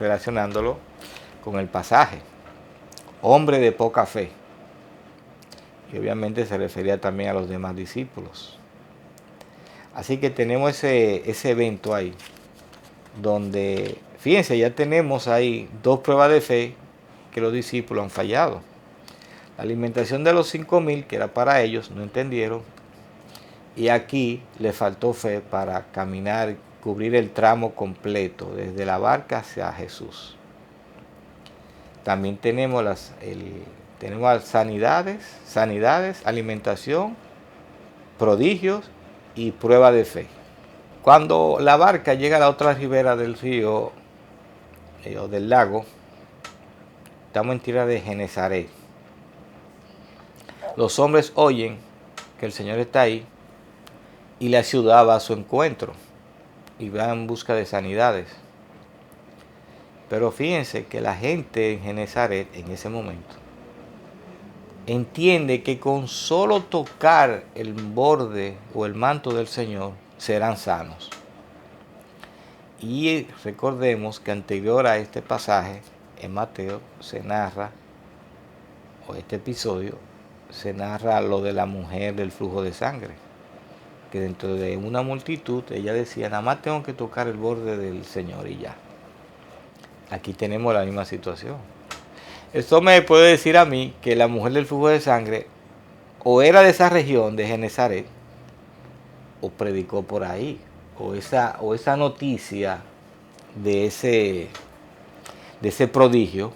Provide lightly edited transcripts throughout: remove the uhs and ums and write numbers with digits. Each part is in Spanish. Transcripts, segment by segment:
relacionándolo con el pasaje. Hombre de poca fe. Y obviamente se refería también a los demás discípulos. Así que tenemos ese evento ahí, donde, fíjense, ya tenemos ahí dos pruebas de fe que los discípulos han fallado. La alimentación de los 5,000, que era para ellos, no entendieron. Y aquí le faltó fe para caminar, cubrir el tramo completo, desde la barca hacia Jesús. También tenemos tenemos sanidades, alimentación, prodigios y prueba de fe. Cuando la barca llega a la otra ribera del río o del lago, estamos en tierra de Genesaret. Los hombres oyen que el Señor está ahí y la ciudad va a su encuentro y va en busca de sanidades. Pero fíjense que la gente en Genesaret en ese momento entiende que con solo tocar el borde o el manto del Señor serán sanos. Y recordemos que anterior a este pasaje, en Mateo se narra, o este episodio, se narra lo de la mujer del flujo de sangre. Que dentro de una multitud, ella decía, nada más tengo que tocar el borde del Señor y ya. Aquí tenemos la misma situación. Esto me puede decir a mí que la mujer del flujo de sangre o era de esa región de Genesaret o predicó por ahí, o esa noticia de ese prodigio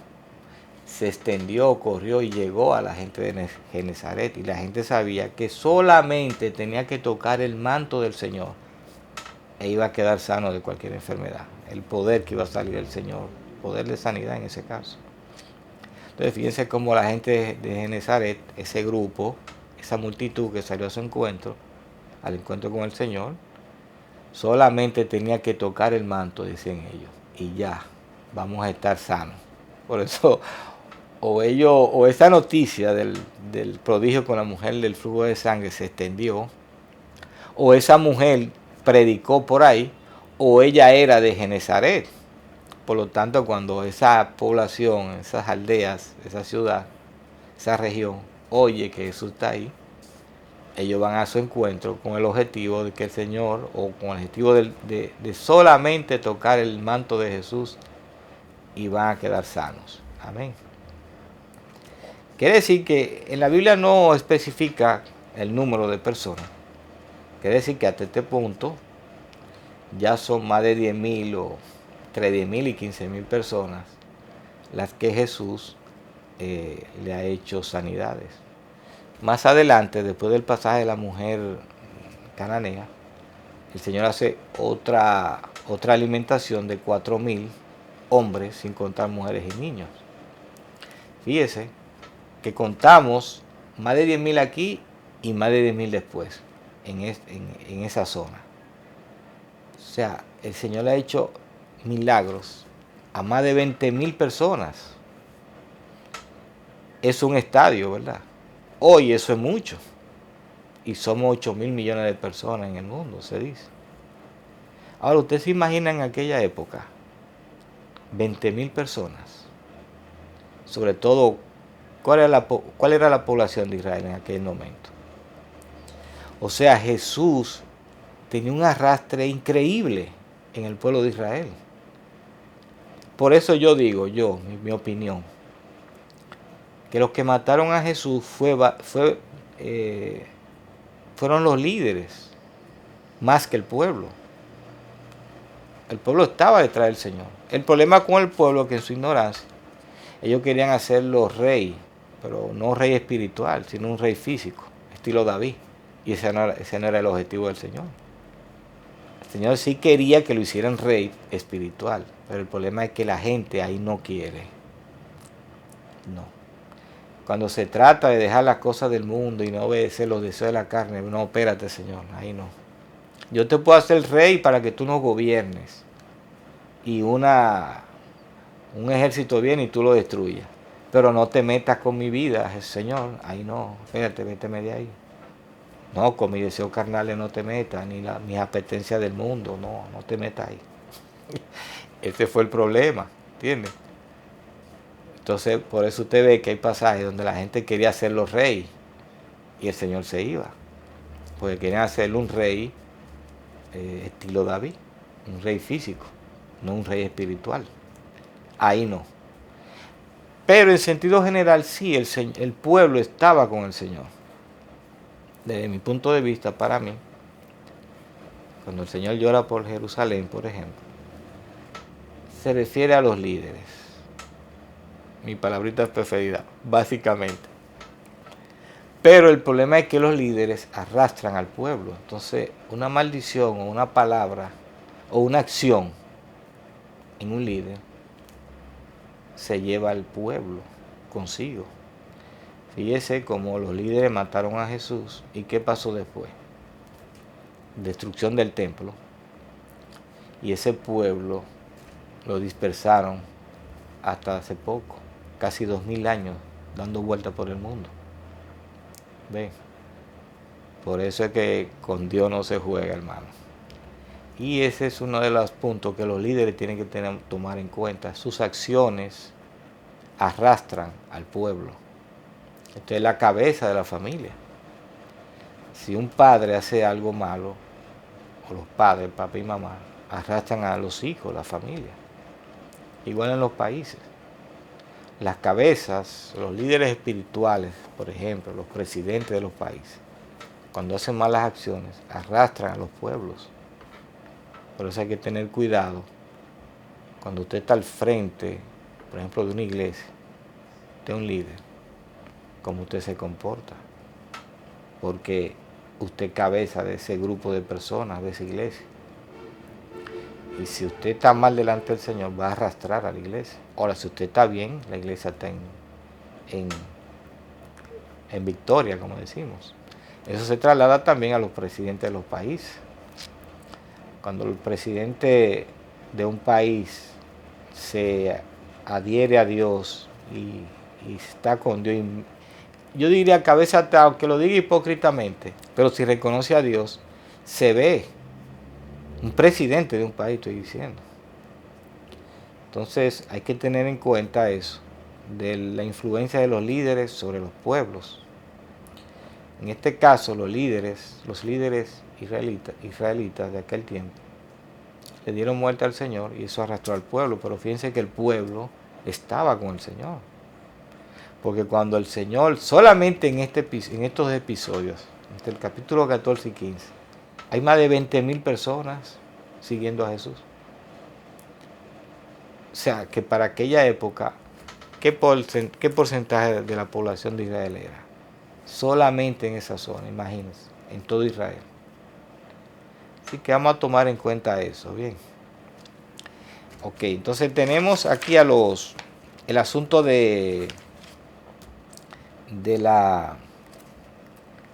se extendió, corrió y llegó a la gente de Genesaret, y la gente sabía que solamente tenía que tocar el manto del Señor e iba a quedar sano de cualquier enfermedad. El poder que iba a salir del Señor, poder de sanidad en ese caso. Entonces fíjense cómo la gente de Genesaret, ese grupo, esa multitud que salió a su encuentro, al encuentro con el Señor, solamente tenía que tocar el manto, decían ellos, y ya, vamos a estar sanos. Por eso, o esa noticia del prodigio con la mujer del flujo de sangre se extendió, o esa mujer predicó por ahí, o ella era de Genesaret. Por lo tanto, cuando esa población, esas aldeas, esa ciudad, esa región, oye que Jesús está ahí, ellos van a su encuentro con el objetivo de que el Señor, o con el objetivo de solamente tocar el manto de Jesús, y van a quedar sanos. Amén. Quiere decir que en la Biblia no especifica el número de personas. Quiere decir que hasta este punto ya son más de 10,000 o entre 10,000 y 15,000 personas las que Jesús le ha hecho sanidades. Más adelante, después del pasaje de la mujer cananea, el Señor hace otra alimentación de 4,000 hombres, sin contar mujeres y niños. Fíjese que contamos más de 10,000 aquí y más de 10,000 después, en esa zona. O sea, el Señor le ha hecho milagros a más de 20,000 personas. Es un estadio, ¿verdad? Hoy eso es mucho. Y somos 8,000 millones de personas en el mundo, se dice. Ahora, ¿usted se imagina en aquella época 20,000 personas? Sobre todo, ¿cuál era la población de Israel en aquel momento? O sea, Jesús tenía un arrastre increíble en el pueblo de Israel. Por eso yo digo, mi opinión, que los que mataron a Jesús fueron los líderes, más que el pueblo. El pueblo estaba detrás del Señor. El problema con el pueblo es que en su ignorancia, ellos querían hacerlo rey, pero no rey espiritual, sino un rey físico, estilo David. Y ese no era el objetivo del Señor. El Señor sí quería que lo hicieran rey espiritual, pero el problema es que la gente ahí no quiere. No. Cuando se trata de dejar las cosas del mundo y no obedecer los deseos de la carne, no, espérate, Señor, ahí no. Yo te puedo hacer rey para que tú nos gobiernes y un ejército viene y tú lo destruyas. Pero no te metas con mi vida, Señor, ahí no, espérate, méteme de ahí. No, con mis deseos carnales no te metas, ni mis apetencias del mundo, no te metas ahí. Ese fue el problema. ¿entiendes? Entonces, por eso usted ve que hay pasajes donde la gente quería hacerlo rey y el Señor se iba, porque querían hacerlo un rey estilo David, un rey físico, no un rey espiritual. Ahí no. Pero en sentido general sí, el pueblo estaba con el Señor. Desde mi punto de vista, para mí, cuando el Señor llora por Jerusalén, por ejemplo, se refiere a los líderes. Mi palabrita preferida, básicamente. Pero el problema es que los líderes arrastran al pueblo. Entonces, una maldición o una palabra o una acción en un líder se lleva al pueblo consigo. Fíjese cómo los líderes mataron a Jesús y qué pasó después. Destrucción del templo. Y ese pueblo lo dispersaron hasta hace poco, casi 2000 años, dando vueltas por el mundo. ¿Ven? Por eso es que con Dios no se juega, hermano. Y ese es uno de los puntos que los líderes tienen que tomar en cuenta. Sus acciones arrastran al pueblo. Esto es la cabeza de la familia. Si un padre hace algo malo, o los padres, papá y mamá, arrastran a los hijos, la familia. Igual en los países. Las cabezas, los líderes espirituales, por ejemplo, los presidentes de los países, cuando hacen malas acciones, arrastran a los pueblos. Por eso hay que tener cuidado. Cuando usted está al frente, por ejemplo, de una iglesia, de un líder, cómo usted se comporta. Porque usted cabeza de ese grupo de personas, de esa iglesia. Y si usted está mal delante del Señor, va a arrastrar a la iglesia. Ahora, si usted está bien, la iglesia está en victoria, como decimos. Eso se traslada también a los presidentes de los países. Cuando el presidente de un país se adhiere a Dios y está con Dios, yo diría cabeza hasta, aunque lo diga hipócritamente, pero si reconoce a Dios, se ve un presidente de un país, estoy diciendo. Entonces hay que tener en cuenta eso, de la influencia de los líderes sobre los pueblos. En este caso, los líderes israelitas de aquel tiempo, le dieron muerte al Señor y eso arrastró al pueblo. Pero fíjense que el pueblo estaba con el Señor. Porque cuando el Señor, solamente en estos episodios, entre el capítulo 14 y 15, hay más de 20.000 personas siguiendo a Jesús. O sea, que para aquella época, ¿qué porcentaje de la población de Israel era? Solamente en esa zona, imagínense, en todo Israel. Así que vamos a tomar en cuenta eso, bien. Ok, entonces tenemos aquí el asunto de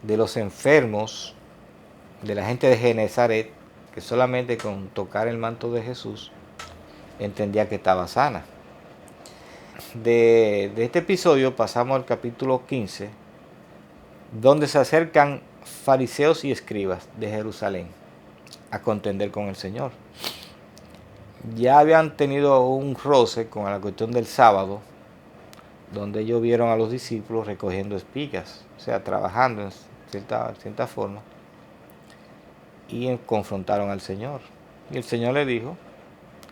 los enfermos, de la gente de Genezaret, que solamente con tocar el manto de Jesús entendía que estaba sana. De este episodio pasamos al capítulo 15, donde se acercan fariseos y escribas de Jerusalén a contender con el Señor. Ya habían tenido un roce con la cuestión del sábado, donde ellos vieron a los discípulos recogiendo espigas, o sea, trabajando en cierta forma, y confrontaron al Señor. Y el Señor le dijo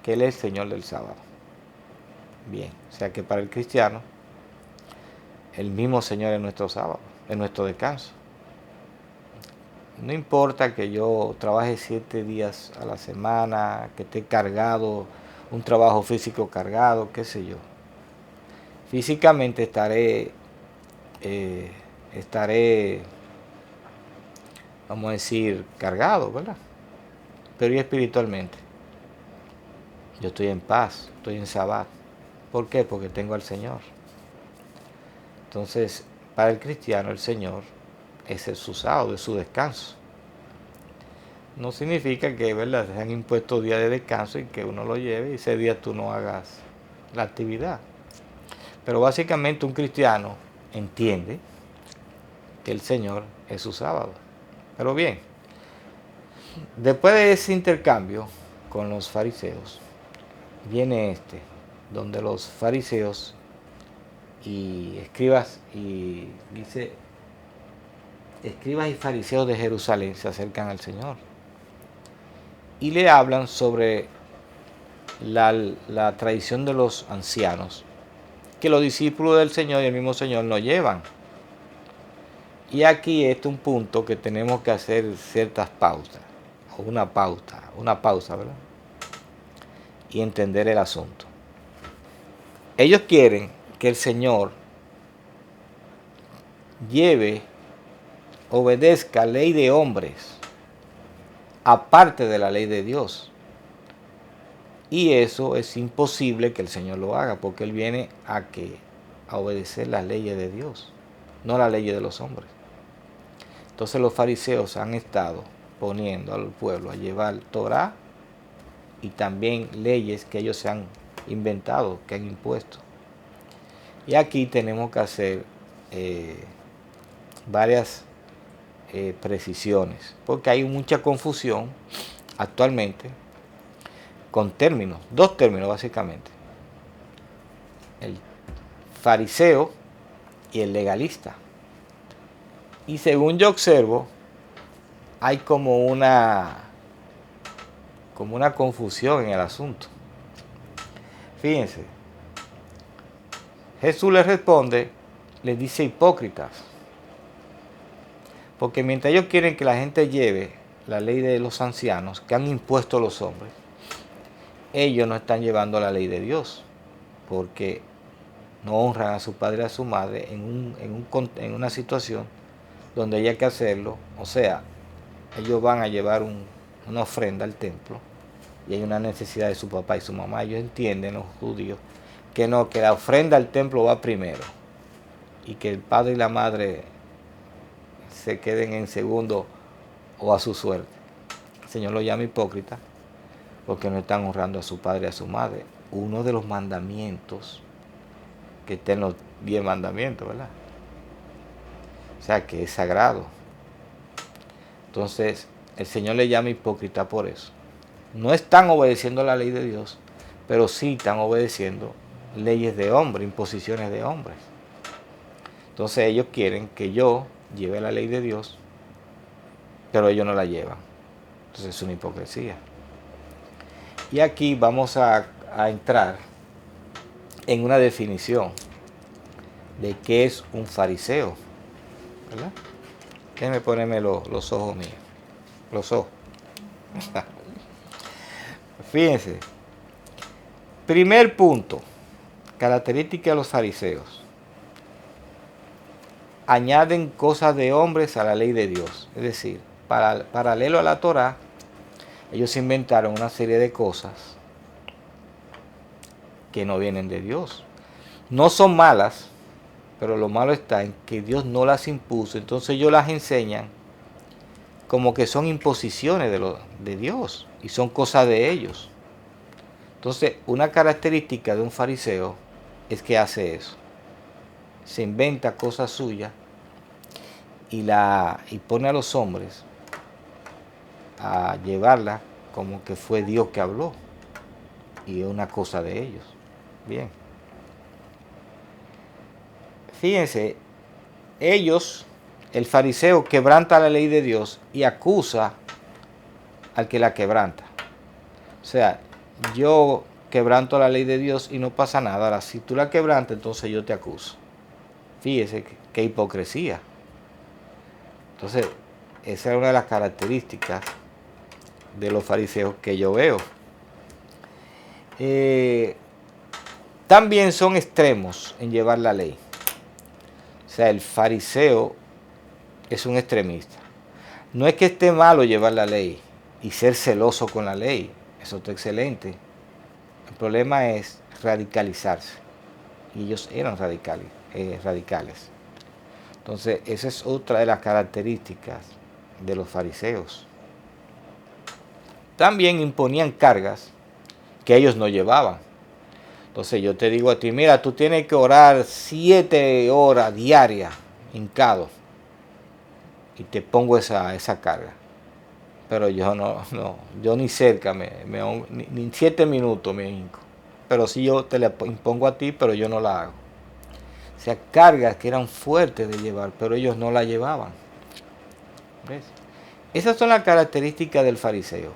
que Él es el Señor del sábado. Bien, o sea que para el cristiano, el mismo Señor es nuestro sábado, es nuestro descanso. No importa que yo trabaje 7 días a la semana, que esté cargado, un trabajo físico cargado, qué sé yo. Físicamente estaré, vamos a decir, cargado, ¿verdad? Pero y espiritualmente, yo estoy en paz, estoy en sabbat. ¿Por qué? Porque tengo al Señor. Entonces, para el cristiano, el Señor es su sábado, es su descanso. No significa que, ¿verdad?, se han impuesto días de descanso y que uno lo lleve y ese día tú no hagas la actividad. Pero básicamente un cristiano entiende que el Señor es su sábado. Pero bien, después de ese intercambio con los fariseos, viene donde los fariseos y escribas y fariseos de Jerusalén se acercan al Señor y le hablan sobre la tradición de los ancianos, que los discípulos del Señor y el mismo Señor no llevan. Y aquí es un punto que tenemos que hacer ciertas pausas, o una pausa, ¿verdad? Y entender el asunto. Ellos quieren que el Señor obedezca ley de hombres, aparte de la ley de Dios. Y eso es imposible que el Señor lo haga, porque Él viene a obedecer las leyes de Dios, no las leyes de los hombres. Entonces los fariseos han estado poniendo al pueblo a llevar Torá y también leyes que ellos se han inventado, que han impuesto. Y aquí tenemos que hacer varias precisiones, porque hay mucha confusión actualmente con términos, dos términos básicamente: el fariseo y el legalista. Y según yo observo, hay como una confusión en el asunto. Fíjense, Jesús les responde, les dice hipócritas, porque mientras ellos quieren que la gente lleve la ley de los ancianos que han impuesto los hombres, ellos no están llevando la ley de Dios, porque no honran a su padre y a su madre en una situación donde hay que hacerlo. O sea, ellos van a llevar una ofrenda al templo y hay una necesidad de su papá y su mamá. Ellos entienden, los judíos, que no, que la ofrenda al templo va primero y que el padre y la madre se queden en segundo o a su suerte. El Señor lo llama hipócrita porque no están honrando a su padre y a su madre. Uno de los mandamientos que está en los 10 mandamientos, ¿verdad? O sea, que es sagrado. Entonces, el Señor le llama hipócrita por eso. No están obedeciendo la ley de Dios, pero sí están obedeciendo leyes de hombres, imposiciones de hombres. Entonces ellos quieren que yo lleve la ley de Dios, pero ellos no la llevan. Entonces es una hipocresía. Y aquí vamos a entrar en una definición de qué es un fariseo, ¿verdad? Déjenme ponerme los ojos míos, los ojos. Fíjense, primer punto, característica de los fariseos: añaden cosas de hombres a la ley de Dios. Es decir, paralelo a la Torá, ellos inventaron una serie de cosas que no vienen de Dios. No son malas, pero lo malo está en que Dios no las impuso. Entonces ellos las enseñan como que son imposiciones de Dios y son cosas de ellos. Entonces, una característica de un fariseo es que hace eso. Se inventa cosas suyas y pone a los hombres a llevarla como que fue Dios que habló y es una cosa de ellos. Bien. Fíjense, el fariseo quebranta la ley de Dios y acusa al que la quebranta. O sea, yo quebranto la ley de Dios y no pasa nada. Ahora, si tú la quebrantas, entonces yo te acuso. Fíjese qué hipocresía. Entonces, esa es una de las características de los fariseos que yo veo. También son extremos en llevar la ley. O sea, el fariseo es un extremista. No es que esté malo llevar la ley y ser celoso con la ley. Eso está excelente. El problema es radicalizarse. Y ellos eran radicales. Entonces, esa es otra de las características de los fariseos. También imponían cargas que ellos no llevaban. Entonces yo te digo a ti, mira, tú tienes que orar 7 horas diarias hincado y te pongo esa carga. Pero yo no, yo ni cerca, ni 7 minutos me hinco. pero sí yo te la impongo a ti, pero yo no la hago. O sea, cargas que eran fuertes de llevar, pero ellos no la llevaban. ¿Ves? Esas son las características del fariseo,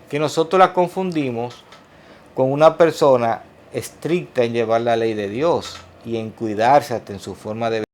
que nosotros las confundimos con una persona estricta en llevar la ley de Dios y en cuidarse hasta en su forma de